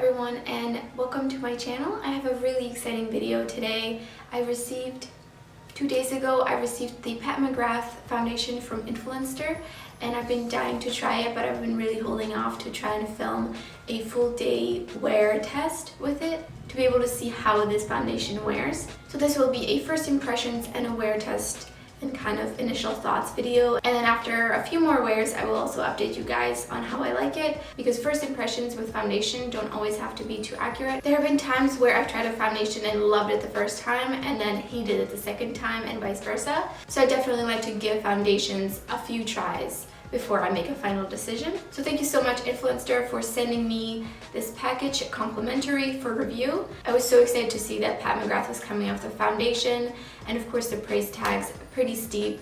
everyone, and welcome to my channel. I have a really exciting video today. 2 days ago, I received the Pat McGrath foundation from Influenster, and I've been dying to try it, but I've been really holding off to try and film a full day wear test with it to be able to see how this foundation wears. So this will be a first impressions and a wear test and kind of initial thoughts video, and then after a few more wears I will also update you guys on how I like it, because first impressions with foundation don't always have to be too accurate. There have been times where I've tried a foundation and loved it the first time and then hated it the second time, and vice versa. So I definitely like to give foundations a few tries before I make a final decision. So thank you so much, Influenster, for sending me this package complimentary for review. I was so excited to see that Pat McGrath was coming out with a foundation, and of course the price tag's pretty steep,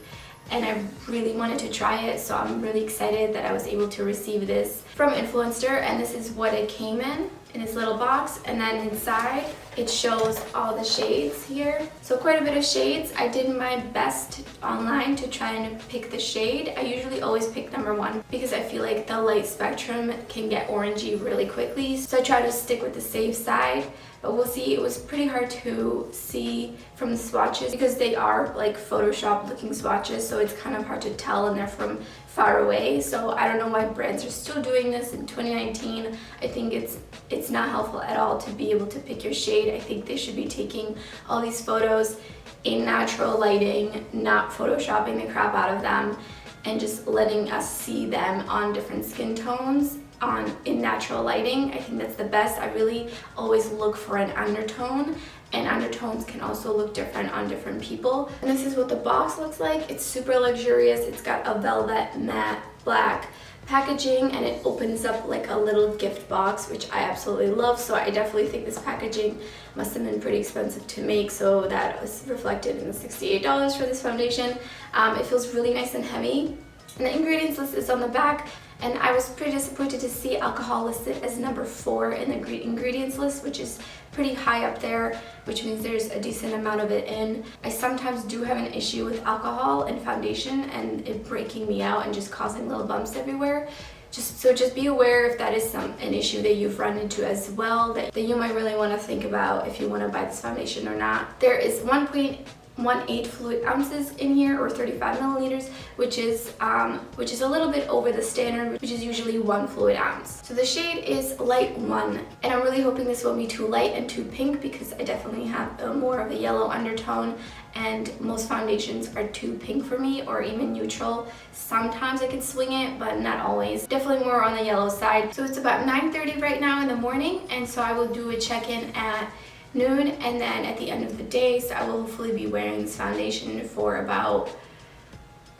and I really wanted to try it, so I'm really excited that I was able to receive this from Influenster. And this is what it came in this little box, and then inside it shows all the shades here. So quite a bit of shades. I did my best online to try and pick the shade. I usually always pick number 1 because I feel like the light spectrum can get orangey really quickly, so I try to stick with the safe side. But we'll see. It was pretty hard to see from the swatches because they are like Photoshop looking swatches, so it's kind of hard to tell, and they're from far away. So I don't know why brands are still doing this in 2019. I think it's not helpful at all to be able to pick your shade. I think they should be taking all these photos in natural lighting, not photoshopping the crap out of them, and just letting us see them on different skin tones in natural lighting. I think that's the best. I really always look for an undertone, and undertones can also look different on different people. And this is what the box looks like. It's super luxurious. It's got a velvet matte black packaging, and it opens up like a little gift box, which I absolutely love. So I definitely think this packaging must have been pretty expensive to make, so that was reflected in the $68 for this foundation. It feels really nice and heavy, and the ingredients list is on the back. And I was pretty disappointed to see alcohol listed as number 4 in the ingredients list, which is pretty high up there, which means there's a decent amount of it in. I sometimes do have an issue with alcohol and foundation and it breaking me out and just causing little bumps everywhere. So just be aware if that is an issue that you've run into as well, that you might really want to think about if you want to buy this foundation or not. There is 1.18 fluid ounces in here, or 35 milliliters, which is a little bit over the standard, which is usually 1 fluid ounce. So the shade is light 1, and I'm really hoping this won't be too light and too pink, because I definitely have more of a yellow undertone, and most foundations are too pink for me, or even neutral. Sometimes I can swing it, but not always. Definitely more on the yellow side. So it's about 9:30 right now in the morning, and so I will do a check-in at noon, and then at the end of the day, so I will hopefully be wearing this foundation for about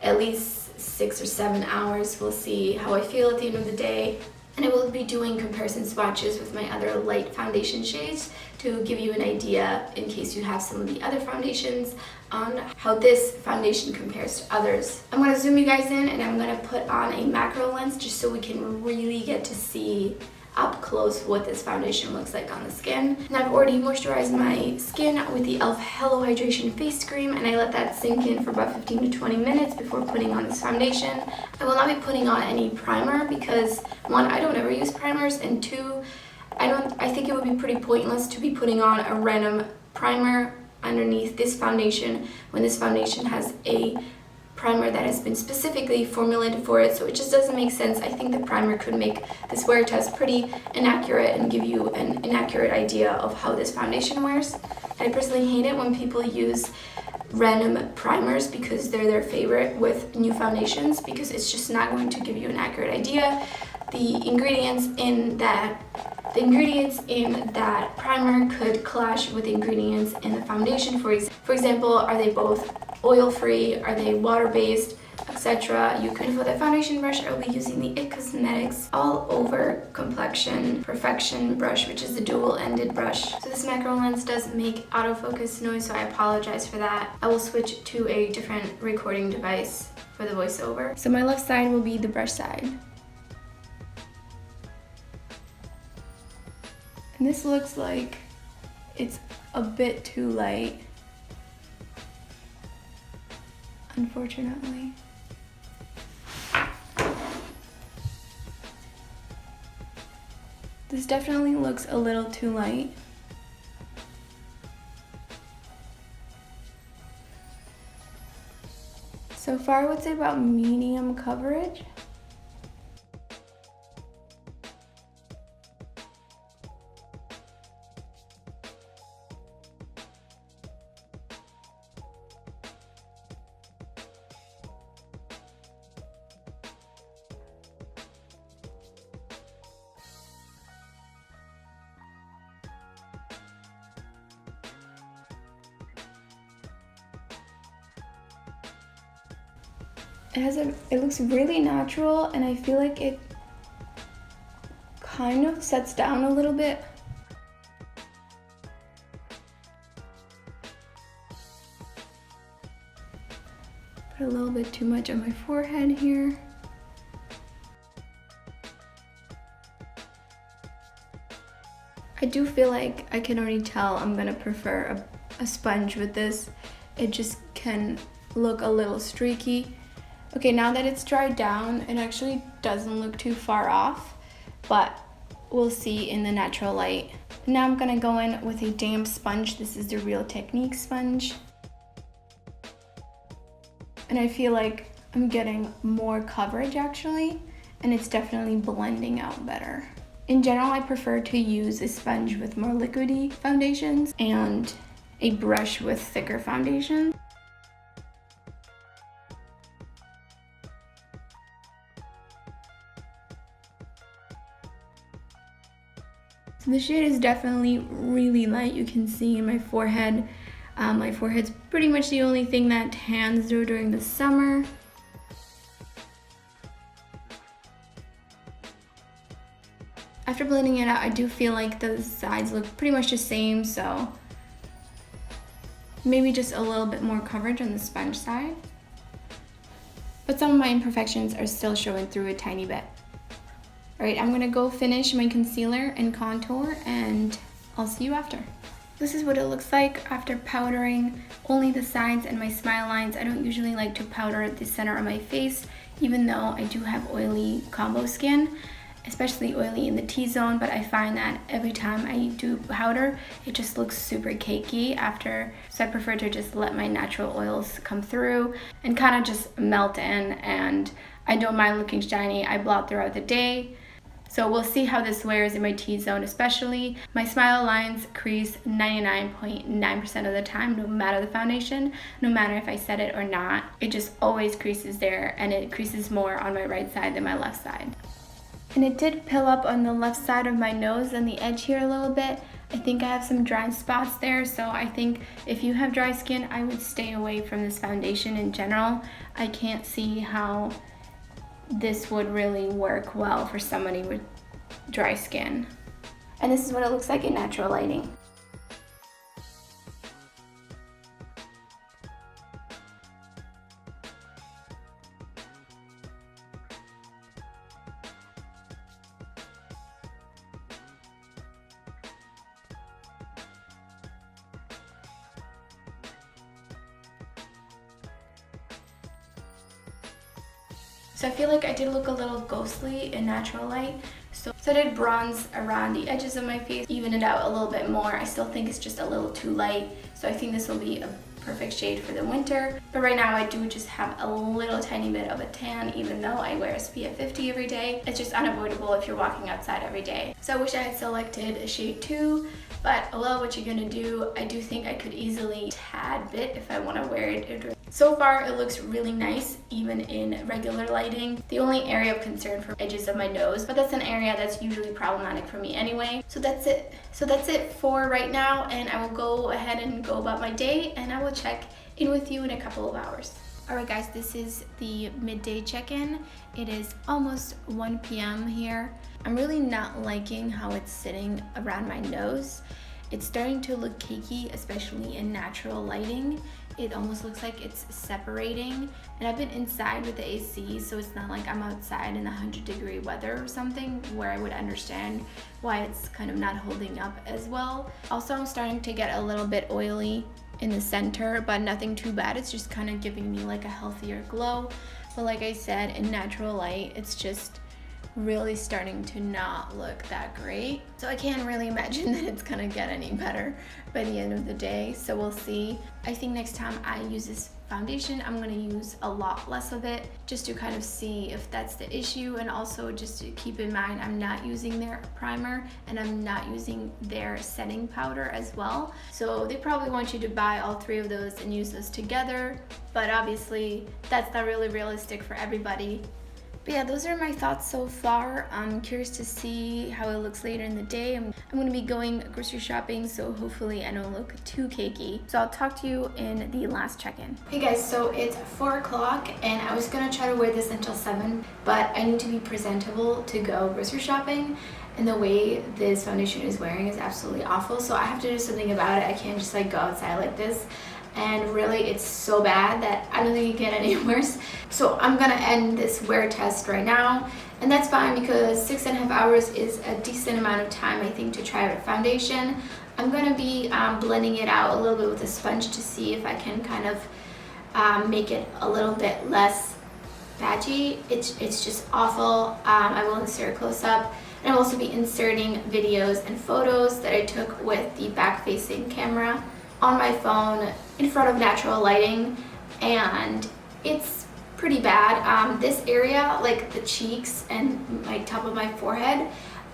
at least 6 or 7 hours. We'll see how I feel at the end of the day, and I will be doing comparison swatches with my other light foundation shades to give you an idea, in case you have some of the other foundations, on how this foundation compares to others. I'm going to zoom you guys in, and I'm going to put on a macro lens just so we can really get to see up close what this foundation looks like on the skin. And I've already moisturized my skin with the e.l.f. Hello Hydration Face Cream, and I let that sink in for about 15 to 20 minutes before putting on this foundation. I will not be putting on any primer because 1, I don't ever use primers, and 2, I think it would be pretty pointless to be putting on a random primer underneath this foundation when this foundation has a primer that has been specifically formulated for it, so it just doesn't make sense. I think the primer could make this wear test pretty inaccurate and give you an inaccurate idea of how this foundation wears. I personally hate it when people use random primers because they're their favorite with new foundations, because it's just not going to give you an accurate idea. The ingredients in that primer could clash with the ingredients in the foundation. For example, are they both oil-free, are they water-based, etc. You can. For the foundation brush, I will be using the IT Cosmetics All Over Complexion Perfection brush, which is the dual-ended brush. So this macro lens does make autofocus noise, so I apologize for that. I will switch to a different recording device for the voiceover. So my left side will be the brush side. And this looks like it's a bit too light, unfortunately. This definitely looks a little too light. So far, I would say about medium coverage. It looks really natural, and I feel like it kind of sets down a little bit. Put a little bit too much on my forehead here. I do feel like I can already tell I'm gonna prefer a sponge with this. It just can look a little streaky. Okay, now that it's dried down, it actually doesn't look too far off, but we'll see in the natural light. Now I'm gonna go in with a damp sponge. This is the Real Technique sponge. And I feel like I'm getting more coverage actually, and it's definitely blending out better. In general, I prefer to use a sponge with more liquidy foundations and a brush with thicker foundation. So the shade is definitely really light. You can see in my forehead. My forehead's pretty much the only thing that tans through during the summer. After blending it out, I do feel like the sides look pretty much the same, so maybe just a little bit more coverage on the sponge side. But some of my imperfections are still showing through a tiny bit. All right, I'm gonna go finish my concealer and contour, and I'll see you after. This is what it looks like after powdering only the sides and my smile lines. I don't usually like to powder the center of my face, even though I do have oily combo skin, especially oily in the T-zone, but I find that every time I do powder, it just looks super cakey after, so I prefer to just let my natural oils come through and kind of just melt in, and I don't mind looking shiny. I blot throughout the day. So we'll see how this wears in my T-zone especially. My smile lines crease 99.9% of the time, no matter the foundation, no matter if I set it or not. It just always creases there, and it creases more on my right side than my left side. And it did pill up on the left side of my nose and the edge here a little bit. I think I have some dry spots there, so I think if you have dry skin, I would stay away from this foundation in general. I can't see how this would really work well for somebody with dry skin. And this is what it looks like in natural lighting. So I feel like I did look a little ghostly in natural light. So I did bronze around the edges of my face, even it out a little bit more. I still think it's just a little too light. So I think this will be a perfect shade for the winter. But right now I do just have a little tiny bit of a tan, even though I wear SPF 50 every day. It's just unavoidable if you're walking outside every day. So I wish I had selected a shade 2, but oh well, what you're gonna do. I do think I could easily tad bit if I wanna wear it. So far, it looks really nice, even in regular lighting. The only area of concern for edges of my nose, but that's an area that's usually problematic for me anyway. So that's it. So that's it for right now, and I will go ahead and go about my day, and I will check in with you in a couple of hours. Alright guys, this is the midday check-in. It is almost 1 p.m. here. I'm really not liking how it's sitting around my nose. It's starting to look cakey, especially in natural lighting. It almost looks like it's separating, and I've been inside with the AC, so it's not like I'm outside in 100-degree weather or something where I would understand why it's kind of not holding up as well. Also, I'm starting to get a little bit oily in the center, but nothing too bad. It's just kind of giving me like a healthier glow. But like I said, in natural light, it's just really starting to not look that great. So I can't really imagine that it's gonna get any better by the end of the day. So we'll see. I think next time I use this foundation, I'm gonna use a lot less of it just to kind of see if that's the issue, and also just to keep in mind I'm not using their primer and I'm not using their setting powder as well. So they probably want you to buy all three of those and use those together, but obviously that's not really realistic for everybody. But yeah, those are my thoughts so far. I'm curious to see how it looks later in the day. I'm gonna be going grocery shopping, so hopefully I don't look too cakey. So I'll talk to you in the last check-in. Hey guys, so it's 4 o'clock and I was gonna try to wear this until 7, but I need to be presentable to go grocery shopping. And the way this foundation is wearing is absolutely awful, so I have to do something about it. I can't just like go outside like this. And really it's so bad that I don't think it can get any worse. So I'm gonna end this wear test right now, and that's fine because 6.5 hours is a decent amount of time, I think, to try out a foundation. I'm gonna be blending it out a little bit with a sponge to see if I can kind of make it a little bit less patchy. It's just awful. I will insert a close-up, and I'll also be inserting videos and photos that I took with the back-facing camera on my phone in front of natural lighting, and it's pretty bad. This area, like the cheeks and my top of my forehead,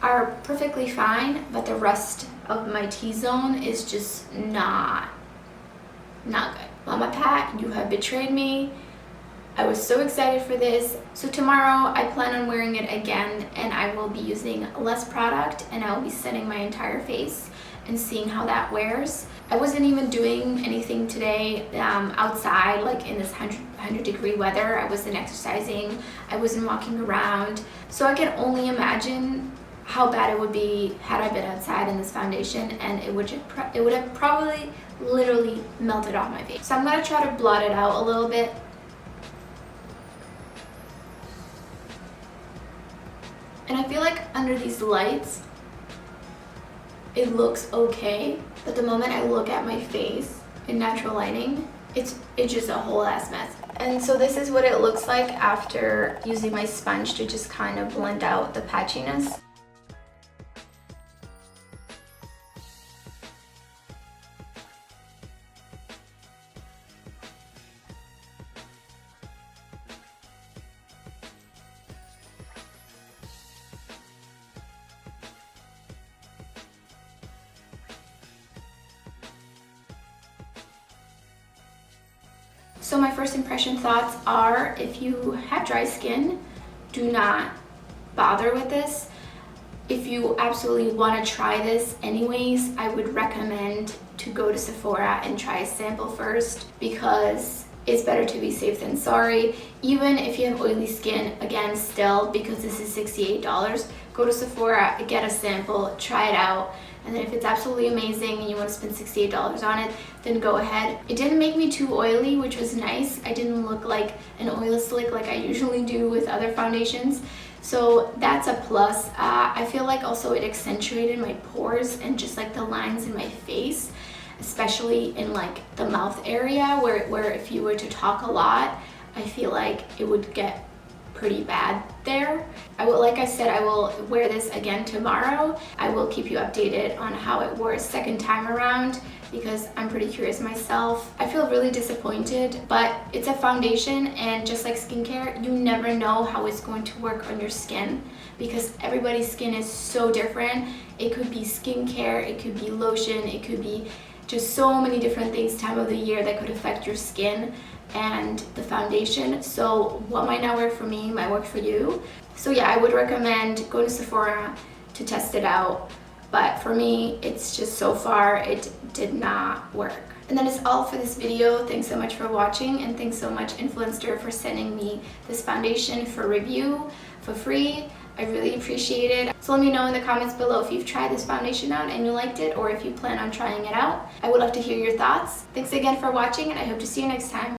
are perfectly fine, but the rest of my T-zone is just not good. Mama Pat, you have betrayed me. I was so excited for this. So tomorrow I plan on wearing it again, and I will be using less product, and I will be setting my entire face and seeing how that wears. I wasn't even doing anything today outside, like in this 100-degree weather. I wasn't exercising, I wasn't walking around. So I can only imagine how bad it would be had I been outside in this foundation, and it would have probably literally melted off my face. So I'm gonna try to blot it out a little bit. And I feel like under these lights, it looks okay, but the moment I look at my face in natural lighting, it's just a whole ass mess. And so this is what it looks like after using my sponge to just kind of blend out the patchiness. So my first impression thoughts are, if you have dry skin, do not bother with this. If you absolutely want to try this anyways, I would recommend to go to Sephora and try a sample first, because it's better to be safe than sorry. Even if you have oily skin, again, still, because this is $68, go to Sephora, get a sample, try it out, and then if it's absolutely amazing and you want to spend $68 on it, then go ahead. It didn't make me too oily, which was nice. I didn't look like an oil slick like I usually do with other foundations, so that's a plus. I feel like also it accentuated my pores and just like the lines in my face, especially in like the mouth area where if you were to talk a lot, I feel like it would get pretty bad there. Like I said, I will wear this again tomorrow. I will keep you updated on how it wore a second time around, because I'm pretty curious myself. I feel really disappointed, but it's a foundation, and just like skincare, you never know how it's going to work on your skin, because everybody's skin is so different. It could be skincare, it could be lotion, it could be just so many different things, time of the year, that could affect your skin and the foundation. So what might not work for me might work for you. So yeah, I would recommend going to Sephora to test it out, but for me, it's just so far it did not work. And that is all for this video. Thanks so much for watching, and thanks so much Influenster for sending me this foundation for review for free. I really appreciate it. So let me know in the comments below if you've tried this foundation out and you liked it, or if you plan on trying it out. I would love to hear your thoughts. Thanks again for watching, and I hope to see you next time.